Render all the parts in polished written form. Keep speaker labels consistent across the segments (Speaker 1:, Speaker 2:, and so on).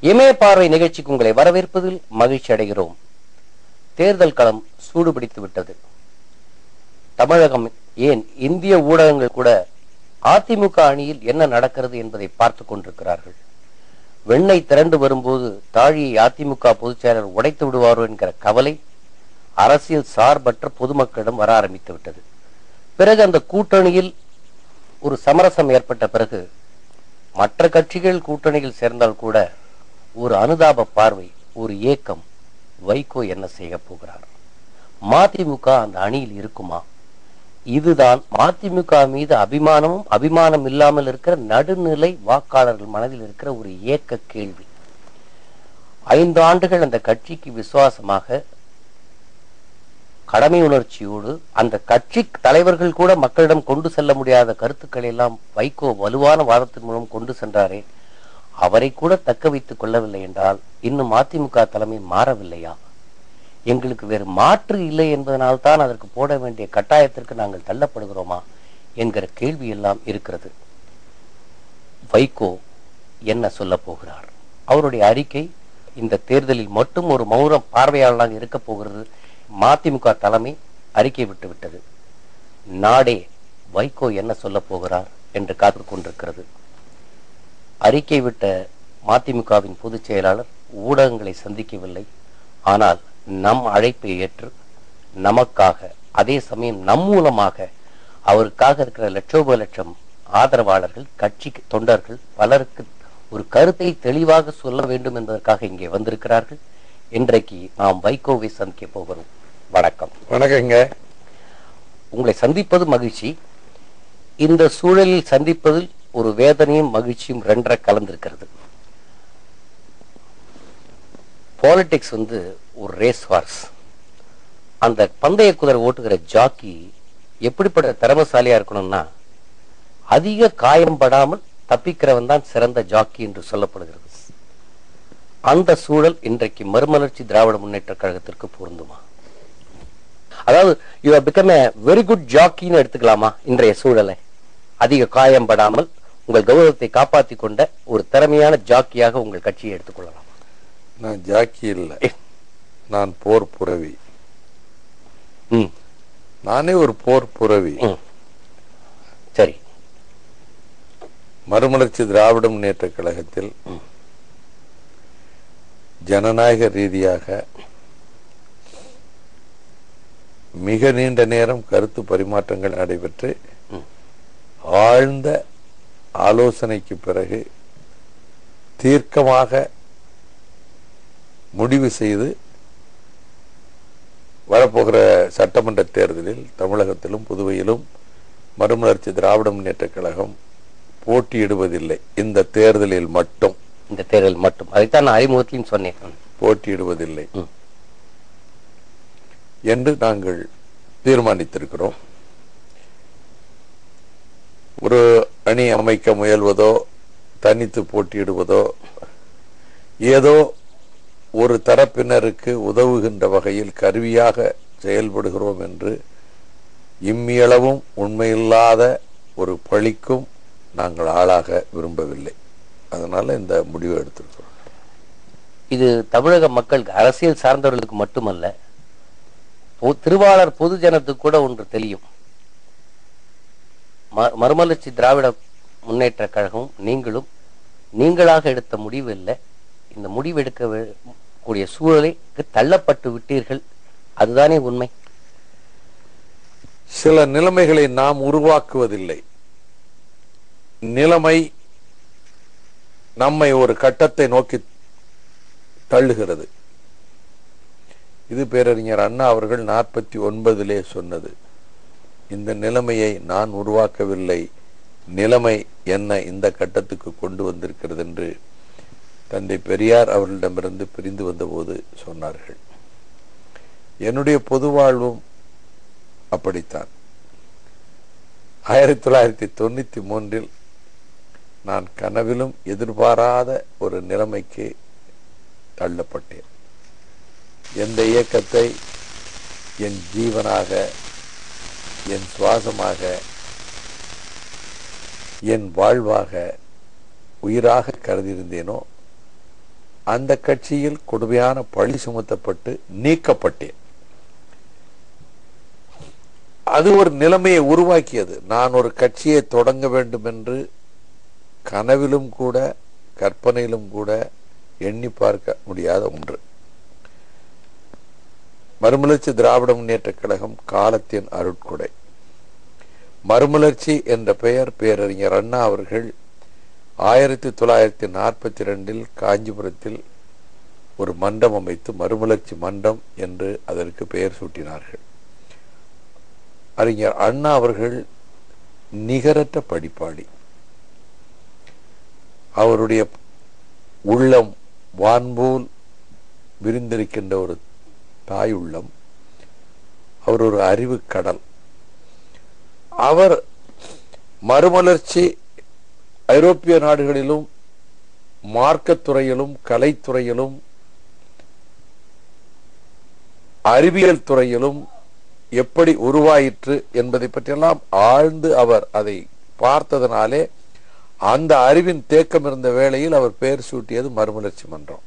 Speaker 1: இமய பார்வை நிகழ்ச்சிக்கு உங்களை வரவேற்பதில் மகிழ்ச்சி அடைகிறோம். தேர்தல் களம் சூடுபிடித்து விட்டது. தமிழகம் ஏன் இந்திய ஊடகங்கள் கூட அதிமுக அணியில் என்ன நடக்கிறது என்பதை பார்த்துக் கொண்டிருக்கிறார்கள். வெண்ணெய் திரண்டு வரும்போது தாழியை அதிமுக பொதுச் செயலர் உடைத்து விடுவாரோ என்கிற கவலை அரசியல் சார்பற்ற பொதுமக்களிடம் வர ஆரம்பித்து விட்டது. பிறகு அந்த கூட்டணியில் ஒரு சமரசம் ஏற்பட்ட பிறகு மற்ற கட்சிகள் கூட்டணியில் சேர்ந்தால் கூட ஒரு அனுதாப பார்வை, ஒரு ஏக்கம். வைகோ என்ன செய்ய போகிறார்? மதிமுக அந்த அணியில் இருக்குமா? இதுதான் மதிமுக மீது அபிமானம் இல்லாமல் இருக்கிற நடுநிலை வாக்காளர்கள் மனதில் இருக்கிற ஒரு ஏக்க கேள்வி. 5 ஆண்டுகள் அந்த கட்சிக்கு விசுவாசமாக கடமை உணர்ச்சியோடு அந்த கட்சி தலைவர்கள் கூட மக்களிடம் கொண்டு செல்ல முடியாத கருத்துக்களை எல்லாம் வைகோ வலுவான வாதத்தின் மூலம் கொண்டு சென்றாரே, அவரை கூட தக்க வைத்துக் கொள்ளவில்லை என்றால் இன்னும் அதிமுக தலைமை மாறவில்லையா? எங்களுக்கு வேறு மாற்று இல்லை என்பதனால்தான் அதற்கு போட வேண்டிய கட்டாயத்திற்கு நாங்கள் தள்ளப்படுகிறோமா என்கிற கேள்வி எல்லாம் இருக்கிறது. வைகோ என்ன சொல்ல போகிறார்? அவருடைய அறிக்கை இந்த தேர்தலில் மட்டும் ஒரு மௌன பார்வையாளராக இருக்க போகிறது. மதிமுக தலைமை அறிக்கை விட்டுவிட்டது. நாடே வைகோ என்ன சொல்ல போகிறார் என்று காத்து கொண்டிருக்கிறது. அறிக்கை விட்ட மதிமுகவின் பொதுச் செயலாளர் ஊடகங்களை சந்திக்கவில்லை. ஆனால் நம் அழைப்பை ஏற்று நமக்காக, அதே சமயம் நம் மூலமாக அவருக்காக இருக்கிற லட்சோப லட்சம் ஆதரவாளர்கள், கட்சி தொண்டர்கள் பலருக்கு ஒரு கருத்தை தெளிவாக சொல்ல வேண்டும் என்பதற்காக இங்கே வந்திருக்கிறார்கள். இன்றைக்கு நாம் வைகோவை சந்திக்க போகிறோம். வணக்கம்.
Speaker 2: வணக்கங்க.
Speaker 1: உங்களை சந்திப்பது மகிழ்ச்சி. இந்த சூழலில் சந்திப்பதில் ஒரு வேதனையும் மகிழ்ச்சியும் ரெண்டரை கலந்திருக்கிறது. பாலிடிக்ஸ் ஒரு ரேஸ் ஹார்ஸ். அந்த பந்தய குதிரை ஓட்டுகிற ஜாக்கி எப்படிப்பட்ட திறமசாலியா இருக்கணும்னா, அதிக காயம்படாமல் தப்பிக்கிறவன் தான் சிறந்த ஜாக்கி என்று சொல்லப்படுகிறது. அந்த சூழல் இன்றைக்கு மறுமலர்ச்சி திராவிட முன்னேற்ற கழகத்திற்கு பொருந்துமா? அதாவது you have become a very good ஜாக்கின்னு எடுத்துக்கலாமா இன்றைய சூழலை? அதிக காயம்படாமல் உங்கள் கௌரவத்தை காப்பாற்றிக் கொண்ட ஒரு திறமையான ஜாக்கியாக உங்கள் கட்சியை எடுத்துக்கொள்ளலாம்.
Speaker 2: நான் ஜாக்கி இல்லை, நான் போர் புரவி. நானே ஒரு போர் புரவி.
Speaker 1: சரி.
Speaker 2: மறுமலர்ச்சி திராவிட முன்னேற்ற கழகத்தில் ஜனநாயக ரீதியாக மிக நீண்ட நேரம் கருத்து பரிமாற்றங்கள் நடைபெற்று ஆழ்ந்த ஆலோசனைக்கு பிறகு தீர்க்கமாக முடிவு செய்து வரப்போகிற சட்டமன்ற தேர்தலில் தமிழகத்திலும் புதுவையிலும் மறுமலர்ச்சி திராவிட முன்னேற்ற கழகம் போட்டியிடுவதில்லை. இந்த தேர்தலில் மட்டும்.
Speaker 1: இந்த தேர்தல் மட்டும். அதைத்தான் நான் அறிமுகத்திலும் சொன்னேன்.
Speaker 2: போட்டியிடுவதில்லை என்று நாங்கள் தீர்மானித்திருக்கிறோம். ஒரு அணி அமைக்க முயல்வதோ தனித்து போட்டியிடுவதோ ஏதோ ஒரு தரப்பினருக்கு உதவுகின்ற வகையில் கருவியாக செயல்படுகிறோம் என்று இம்மியளவும் உண்மையில்லாத ஒரு பழிக்கும் நாங்கள் ஆளாக விரும்பவில்லை. அதனால இந்த முடிவை எடுத்திருக்கிறோம்.
Speaker 1: இது தமிழக மக்கள் அரசியல் சார்ந்தவர்களுக்கு மட்டுமல்ல, திருவாளர் பொதுஜனத்துக்கு கூட ஒன்று தெரியும். மறுமலர்ச்சி திராவிட முன்னேற்ற கழகம் நீங்களும் நீங்களாக எடுத்த முடிவு இல்லை. இந்த முடிவு எடுக்க கூடிய சூழலை தள்ளப்பட்டு விட்டீர்கள். அதுதானே உண்மை.
Speaker 2: சில நிலைமைகளை நாம் உருவாக்குவதில்லை. நிலைமை நம்மை ஒரு கட்டத்தை நோக்கி தள்ளுகிறது. இது பேரறிஞர் அண்ணா அவர்கள் 49 சொன்னது. இந்த நிலைமையை நான் உருவாக்கவில்லை, நிலைமை என்ன இந்த கட்டத்துக்கு கொண்டு வந்திருக்கிறது என்று தந்தை பெரியார் அவர்களிடமிருந்து பிரிந்து வந்தபோது சொன்னார்கள். என்னுடைய பொது வாழ்வும் அப்படித்தான். 1993 நான் கனவிலும் எதிர்பாராத ஒரு நிலைமைக்கு தள்ளப்பட்டேன். எந்த இயக்கத்தை என் ஜீவனாக, என் சுவாசமாக, என் வாழ்வாக, உயிராக கருதியிருந்தேனோ அந்த கட்சியில் கொடுமையான பழி சுமத்தப்பட்டு நீக்கப்பட்டேன். அது ஒரு நிலைமையை உருவாக்கியது. நான் ஒரு கட்சியை தொடங்க வேண்டும் என்று கனவிலும் கூட கற்பனையிலும் கூட எண்ணி பார்க்க முடியாத ஒன்று. மறுமலர்ச்சி திராவிட முன்னேற்ற கழகம் காலத்தின் அருட்கொடை. மறுமலர்ச்சி என்ற பெயர் பேரறிஞர் அண்ணா அவர்கள் 1942 காஞ்சிபுரத்தில் ஒரு மன்றம் அமைத்து மறுமலர்ச்சி மன்றம் என்று அதற்கு பெயர் சூட்டினார்கள். அறிஞர் அண்ணா அவர்கள் நிகரற்ற படிப்பாளி. அவருடைய உள்ளம் வான்போல் விரிந்திருக்கின்ற ஒரு தாய் உள்ளம். அவர் ஒரு அறிவு கடல். அவர் மறுமலர்ச்சி ஐரோப்பிய நாடுகளிலும் மார்க்கத்துறையிலும் கலைத்துறையிலும் அறிவியல் துறையிலும் எப்படி உருவாயிற்று என்பதை பற்றியெல்லாம் ஆழ்ந்து அவர் அதை பார்த்ததனாலே அந்த அறிவின் தேக்கம் இருந்த வேளையில் அவர் பெயர் சூட்டியது மறுமலர்ச்சி மன்றம்.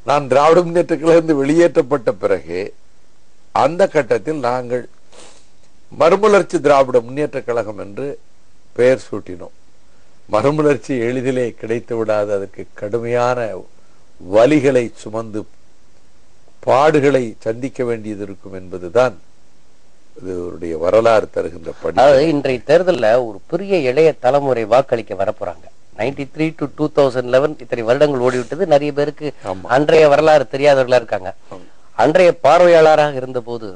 Speaker 2: நான் திராவிட முன்னேற்ற கழகத்திலிருந்து வெளியேற்றப்பட்ட பிறகு அந்த கட்டத்தில் நாங்கள் மறுமலர்ச்சி திராவிட முன்னேற்ற கழகம் என்று பெயர் சூட்டினோம். மறுமலர்ச்சி எளிதிலே கிடைத்து விடாது. அதற்கு கடுமையான வலிகளை சுமந்து பாடுகளை சந்திக்க வேண்டியது இருக்கும் என்பதுதான் இதனுடைய வரலாறு தருகின்ற படி.
Speaker 1: இன்றைய தேர்தலில் ஒரு பெரிய இளைய தலைமுறை வாக்களிக்க வரப்போறாங்க. 93 to 2011 இத்தனை வருடங்கள் ஓடிவிட்டது. நிறைய பேருக்கு அன்றைய வரலாறு தெரியாதவர்களா இருக்காங்க. அன்றைய பார்வையாளராக இருந்த போது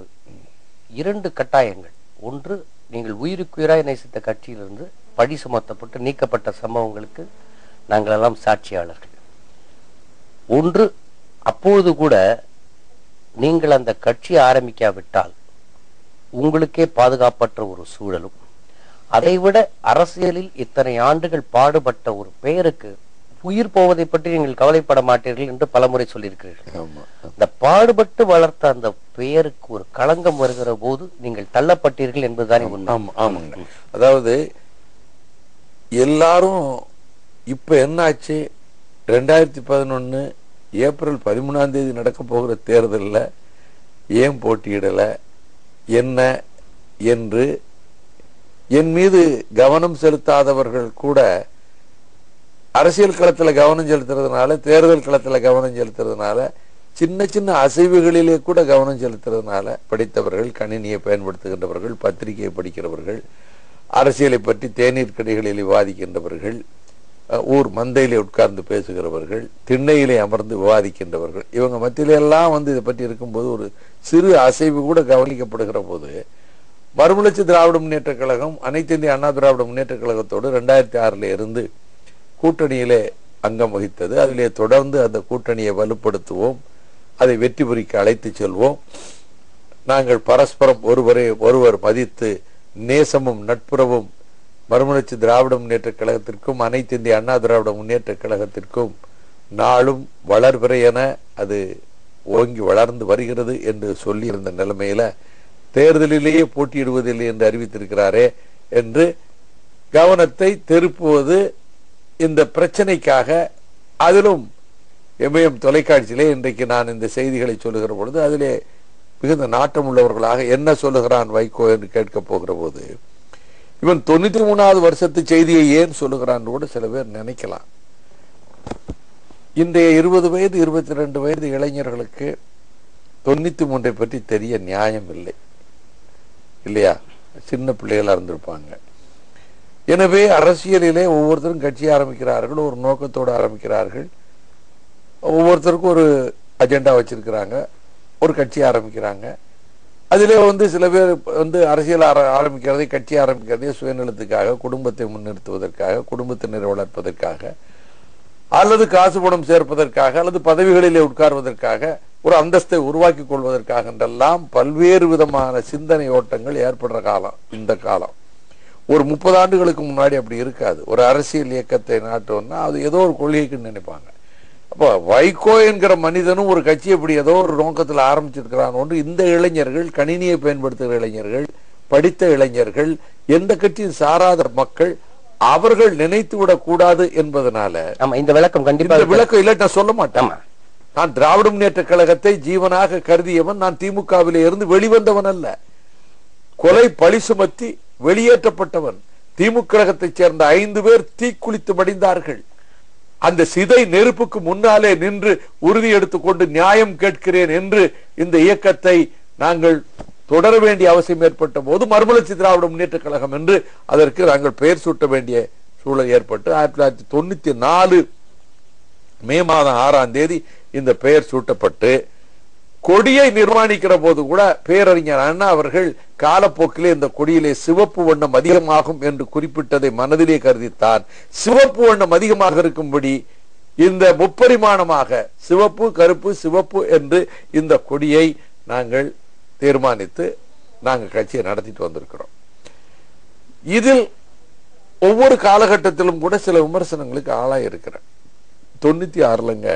Speaker 1: 2 கட்டாயங்கள். ஒன்று, நீங்கள் உயிருக்குயிராய் நேசித்த கட்சியிலிருந்து பழி சுமத்தப்பட்டு நீக்கப்பட்ட சம்பவங்களுக்கு நாங்கள் எல்லாம் சாட்சியாளர்கள். ஒன்று, அப்பொழுது கூட நீங்கள் அந்த கட்சி ஆரம்பிக்காவிட்டால் உங்களுக்கே பாதுகாப்பற்ற ஒரு சூழலும், அதைவிட அரசியலில் இத்தனை ஆண்டுகள் பாடுபட்ட ஒரு பெயருக்கு உயிர் போவதை பற்றி நீங்கள் கவலைப்பட மாட்டீர்கள் என்று பலமுறை சொல்லியிருக்கிறீர்கள். இந்த பாடுபட்டு வளர்த்த அந்த பெயருக்கு ஒரு களங்கம் வருகிற போது நீங்கள் தள்ளப்பட்டீர்கள் என்பதுதானே உண்மை.
Speaker 2: அதாவது எல்லாரும் இப்ப என்னாச்சு, 2011 ஏப்ரல் 13 நடக்க போகிற தேர்தலில் ஏன் போட்டியிடல என்ன என்று என் மீது கவனம் செலுத்தாதவர்கள் கூட அரசியல் களத்தில் கவனம் செலுத்துறதுனால, தேர்தல் களத்தில் கவனம் செலுத்துறதுனால, சின்ன சின்ன அசைவுகளிலே கூட கவனம் செலுத்துறதுனால படித்தவர்கள், கணினியை பயன்படுத்துகின்றவர்கள், பத்திரிகையை படிக்கிறவர்கள், அரசியலை பற்றி தேநீர் கடைகளில் விவாதிக்கின்றவர்கள், ஊர் மந்தையிலே உட்கார்ந்து பேசுகிறவர்கள், திண்ணையிலே அமர்ந்து விவாதிக்கின்றவர்கள், இவங்க மத்தியிலெல்லாம் இதை பற்றி இருக்கும்போது ஒரு சிறு அசைவு கூட கவனிக்கப்படுகிற போது மறுமலர்ச்சி திராவிட முன்னேற்ற கழகம் அனைத்து இந்திய அண்ணா திராவிட முன்னேற்ற கழகத்தோடு 2006 இருந்து கூட்டணியிலே அங்கம் வகித்தது. அதிலே தொடர்ந்து அந்த கூட்டணியை வலுப்படுத்துவோம், அதை வெற்றி புரிக்க அழைத்து செல்வோம். நாங்கள் பரஸ்பரம் ஒருவர் மதித்து நேசமும் நட்புறவும் மறுமலர்ச்சி திராவிட முன்னேற்ற கழகத்திற்கும் அனைத்து இந்திய அண்ணா திராவிட முன்னேற்ற கழகத்திற்கும் நாளும் வளர்பிறை என அது ஓங்கி வளர்ந்து வருகிறது என்று சொல்லி இருந்த நிலைமையில தேர்தலிலேயே போட்டியிடுவதில்லை என்று அறிவித்திருக்கிறாரே என்று கவனத்தை திருப்புவது இந்த பிரச்சனைக்காக. அதிலும் எம்ஏஎம் தொலைக்காட்சியிலே இன்றைக்கு நான் இந்த செய்திகளை சொல்லுகிற பொழுது அதிலே மிகுந்த நாட்டம் உள்ளவர்களாக என்ன சொல்லுகிறான் வைகோ என்று கேட்க போகிற போது, இவன் 93வது வருஷத்து செய்தியை ஏன் சொல்லுகிறான் கூட சில பேர் நினைக்கலாம். இன்றைய 20 வயது 22 வயது இளைஞர்களுக்கு 93 பற்றி தெரிய நியாயம் இல்லை இல்லையா? சின்ன பிள்ளைகளா இருந்திருப்பாங்க. எனவே அரசியலிலே ஒவ்வொருத்தரும் கட்சி ஆரம்பிக்கிறார்கள், ஒரு நோக்கத்தோடு ஆரம்பிக்கிறார்கள், ஒவ்வொருத்தருக்கும் ஒரு அஜெண்டா வச்சிருக்கிறாங்க, ஒரு கட்சி ஆரம்பிக்கிறாங்க. அதிலே சில பேர் அரசியல் ஆரம்பிக்கிறதை, கட்சி ஆரம்பிக்கிறதே சுயநலத்துக்காக, குடும்பத்தை முன்னிறுத்துவதற்காக, குடும்பத்தினரை வளர்ப்பதற்காக, அல்லது காசு பணம் சேர்ப்பதற்காக, அல்லது பதவிகளிலே உட்கார்வதற்காக, ஒரு அந்தஸ்தை உருவாக்கி கொள்வதற்காக என்றெல்லாம் பல்வேறு விதமான சிந்தனை ஓட்டங்கள் ஏற்படுற காலம் இந்த காலம். ஒரு 30 ஆண்டுகளுக்கு முன்னாடி அப்படி இருக்காது. ஒரு அரசியல் இயக்கத்தை நாட்டோம்னா அது ஏதோ ஒரு கொள்கைக்குன்னு நினைப்பாங்க. அப்போ வைகோ என்கிற மனிதனும் ஒரு கட்சி இப்படி ஏதோ ஒரு நோக்கத்தில் ஆரம்பிச்சிருக்கிறான் ஒன்று. இந்த இளைஞர்கள், கணினியை பயன்படுத்துகிற இளைஞர்கள், படித்த இளைஞர்கள், எந்த கட்சியும் சாராத மக்கள் அவர்கள் நினைத்து விடக் கூடாது என்பதனால
Speaker 1: ஆமா, இந்த விளக்கம் கண்டிப்பா
Speaker 2: இந்த விளக்கம் இல்லை நான் சொல்ல மாட்டேன். நான் திராவிட முன்னேற்ற கழகத்தை ஜீவனாக கருதியவன். நான் திமுகவிலே இருந்து வெளிவந்தவன் அல்ல. கொலை பழி சுமத்தி வெளியேற்றப்பட்டவன். திமுக கழகத்தை சேர்ந்த 5 பேர் தீக்குளித்து மடிந்தார்கள். அந்த சிதை நெருப்புக்கு முன்னாலே நின்று உறுதி எடுத்துக்கொண்டு நியாயம் கேட்கிறேன் என்று இந்த இயக்கத்தை நாங்கள் தொடர வேண்டிய அவசியம் ஏற்பட்ட போது மறுமலர்ச்சி திராவிட முன்னேற்ற கழகம் என்று அதற்கு நாங்கள் பெயர் சூட்ட வேண்டிய சூழல் ஏற்பட்டு 1994 மே மாதம் 6ஆம் தேதி இந்த பெயர் சூட்டப்பட்டு கொடியை நிர்மாணிக்கிற போது கூட பேரறிஞர் அண்ணா அவர்கள் காலப்போக்கிலே இந்த கொடியிலே சிவப்பு வண்ணம் அதிகமாகும் என்று குறிப்பிட்டதை மனதிலே கருதித்தான் சிவப்பு வண்ணம் அதிகமாக இருக்கும்படி இந்த முப்பரிமாணமாக சிவப்பு கருப்பு சிவப்பு என்று இந்த கொடியை நாங்கள் தீர்மானித்து நாங்கள் கட்சியை நடத்திட்டு வந்திருக்கிறோம். இதில் ஒவ்வொரு காலகட்டத்திலும் கூட சில விமர்சனங்களுக்கு ஆளாய் இருக்கிறேன். 96லங்க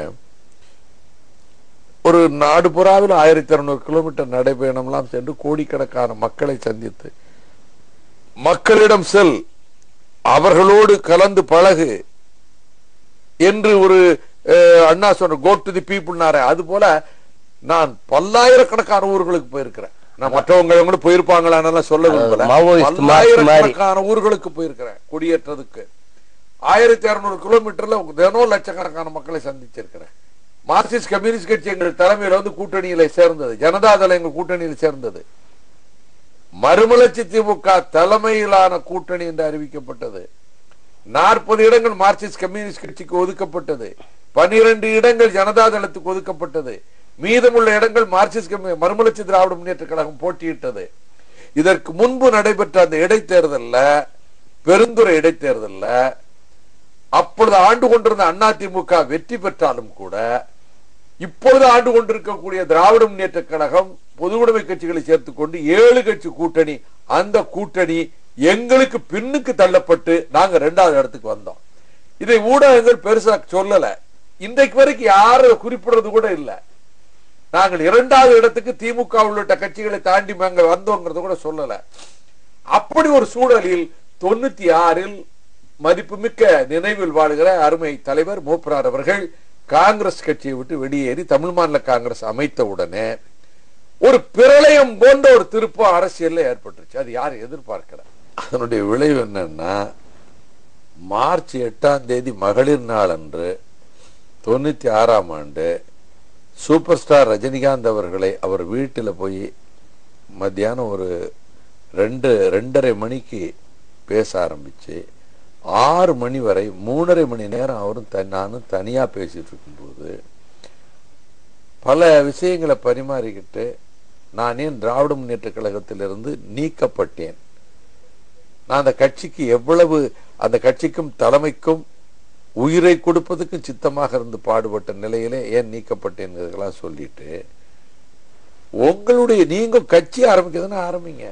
Speaker 2: ஒரு நாடு புறாவில் 1600 கிலோமீட்டர் நடைபயணம்லாம் சென்று கோடிக்கணக்கான மக்களை சந்தித்து மக்களிடம் செல், அவர்களோடு கலந்து பழகு என்று ஒரு அண்ணா சொன்ன கோ டு தி பீப்புள்னார. அது போல நான் பல்லாயிரக்கணக்கான ஊர்களுக்கு போயிருக்கிறேன். நான் மற்றவங்க போயிருப்பாங்களான்னு சொல்ல விரும்பல. பல்லாயிரக்கணக்கான ஊர்களுக்கு போயிருக்கிறேன். கொடியேற்றதுக்கு 1600 கிலோமீட்டர்ல தினம் லட்சக்கணக்கான மக்களை சந்திச்சிருக்கிறேன். மார்க்சிஸ்ட் கம்யூனிஸ்ட் கட்சி எங்கள் தலைமையில வந்து கூட்டணியில சேர்ந்தது. ஜனதாதளம் எங்கள் கூட்டணியில் சேர்ந்தது. மறுமலர்ச்சி திமுக தலைமையிலான கூட்டணி என்று அறிவிக்கப்பட்டது. 40 இடங்கள் மார்க்சிஸ்ட் கம்யூனிஸ்ட் கட்சிக்கு ஒதுக்கப்பட்டது. 12 இடங்கள் ஜனதாதளத்துக்கு ஒதுக்கப்பட்டது. மீதமுள்ள இடங்கள் மார்க்சிஸ்ட் மறுமலர்ச்சி திராவிட முன்னேற்ற கழகம் போட்டியிட்டது. இதற்கு முன்பு நடைபெற்ற அந்த இடைத்தேர்தல்ல, பெருந்துறை இடைத்தேர்தல்ல, அப்பொழுது ஆண்டு கொண்டிருந்த அதிமுக வெற்றி பெற்றாலும் கூட இப்பொழுது ஆண்டு கொண்டிருக்கக்கூடிய திராவிட முன்னேற்ற கழகம் பொதுவுடைமை கட்சிகளை சேர்த்துக் கொண்டு 7 கட்சி கூட்டணி, அந்த கூட்டணி எங்களுக்கு பின்னுக்கு தள்ளப்பட்டு நாங்க 2வது இடத்துக்கு வந்தோம். இதை ஊடகங்கள் பெருசா சொல்லல. இன்றைக்கு வரைக்கும் யாரும் குறிப்பிடுறது கூட இல்ல. நாங்கள் 2வது இடத்துக்கு திமுக உள்ளிட்ட கட்சிகளை தாண்டி நாங்கள் வந்தோங்கிறது கூட சொல்லல. அப்படி ஒரு சூழலில் 96ல் மதிப்புமிக்க நினைவில் வாழ்கிற அருமை தலைவர் மூப்பனார் அவர்கள் காங்கிரஸ் கட்சியை விட்டு வெளியேறி தமிழ் மாநில காங்கிரஸ் அமைத்த உடனே ஒரு பிரளயம் போன்ற ஒரு திருப்பம் அரசியல்ல ஏற்பட்டுச்சு. அது யாரும் எதிர்பார்க்கல. அதனுடைய விளைவு என்னன்னா, மார்ச் 8ஆம் தேதி மகளிர் நாள் அன்று 96ஆம் ஆண்டு சூப்பர் ஸ்டார் ரஜினிகாந்த் அவர்களை அவர் வீட்டில் போய் மத்தியானம் ஒரு 2:30 மணிக்கு பேச ஆரம்பிச்சு 6 மணி வரை 3.5 மணி நேரம் அவரும் நானும் தனியா பேசிட்டு இருக்கும்போது பல விஷயங்களை பரிமாறிக்கிட்டு நான் ஏன் திராவிட முன்னேற்ற கழகத்திலிருந்து நீக்கப்பட்டேன், நான் அந்த கட்சிக்கு எவ்வளவு, அந்த கட்சிக்கும் தலைமைக்கும் உயிரை கொடுப்பதுக்கும் சித்தமாக இருந்து பாடுபட்ட நிலையிலே ஏன் நீக்கப்பட்டேன் சொல்லிட்டு, உங்களுடைய நீங்க கட்சி ஆரம்பிக்கிறதுன்னா ஆரம்பிங்க,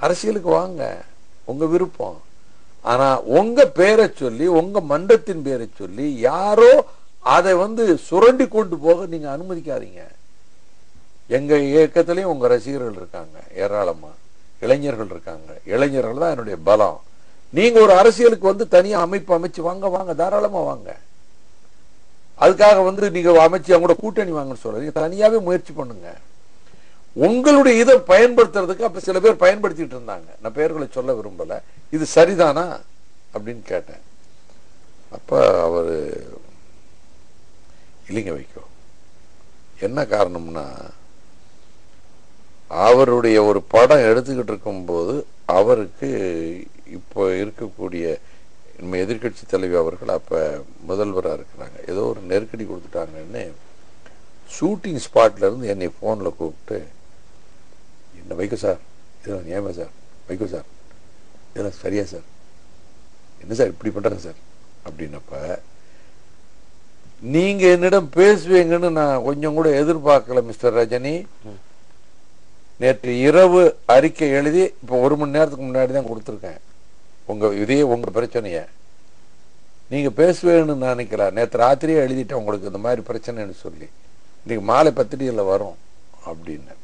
Speaker 2: அரசியலுக்கு வாங்க, உங்க விருப்பம். ஆனா உங்க பேரை சொல்லி, உங்க மன்றத்தின் பேரை சொல்லி யாரோ அதை சுரண்டி கொண்டு போக நீங்க அனுமதிக்காதீங்க. எங்க இயக்கத்திலையும் உங்க ரசிகர்கள் இருக்காங்க, ஏராளமா இளைஞர்கள் இருக்காங்க. இளைஞர்கள் தான் என்னுடைய பலம். நீங்க ஒரு அரசியலுக்கு தனியா அமைப்பு அமைச்சு வாங்க, வாங்க, தாராளமா வாங்க. அதுக்காக நீங்க அமைச்சு அவங்களோட கூட்டணி வாங்கன்னு சொல்ல, நீங்க தனியாவே முயற்சி பண்ணுங்க. உங்களுடைய இதை பயன்படுத்துறதுக்கு அப்ப சில பேர் பயன்படுத்திட்டு இருந்தாங்க. நான் பெயர்களை சொல்ல விரும்பல. இது சரிதானா அப்படின்னு கேட்டேன். அப்ப அவரு இல்லைங்க வைக்கோ, என்ன காரணம்னா, அவருடைய ஒரு படம் எடுத்துக்கிட்டு இருக்கும் போது அவருக்கு இப்போ இருக்கக்கூடிய நம்ம எதிர்கட்சி தலைவி அவர்கள் அப்ப முதல்வராக இருக்கிறாங்க, ஏதோ ஒரு நெருக்கடி கொடுத்துட்டாங்கன்னு ஷூட்டிங் ஸ்பாட்ல இருந்து என்னை போன்ல கூப்பிட்டு, என்ன வைக்கோ சார், இதெல்லாம் நியாயமா சார், வைக்கோ சார், இதெல்லாம் சரியா சார், என்ன சார் இப்படி பண்றாங்க சார் அப்படின்னப்ப, நீங்க என்னிடம் பேசுவீங்கன்னு நான் கொஞ்சம் கூட எதிர்பார்க்கல மிஸ்டர் ரஜினி. நேற்று இரவு அறிக்கை எழுதி இப்ப 1 மணி நேரத்துக்கு முன்னாடி தான் கொடுத்துருக்கேன். உங்க பிரச்சனைய நீங்க பேசுவேன்னு நினைக்கலாம். நேற்று ராத்திரியே எழுதிட்டேன் உங்களுக்கு இந்த மாதிரி பிரச்சனைன்னு சொல்லி, இன்னைக்கு மாலை பத்திரிகையில் வரும் அப்படின்னு.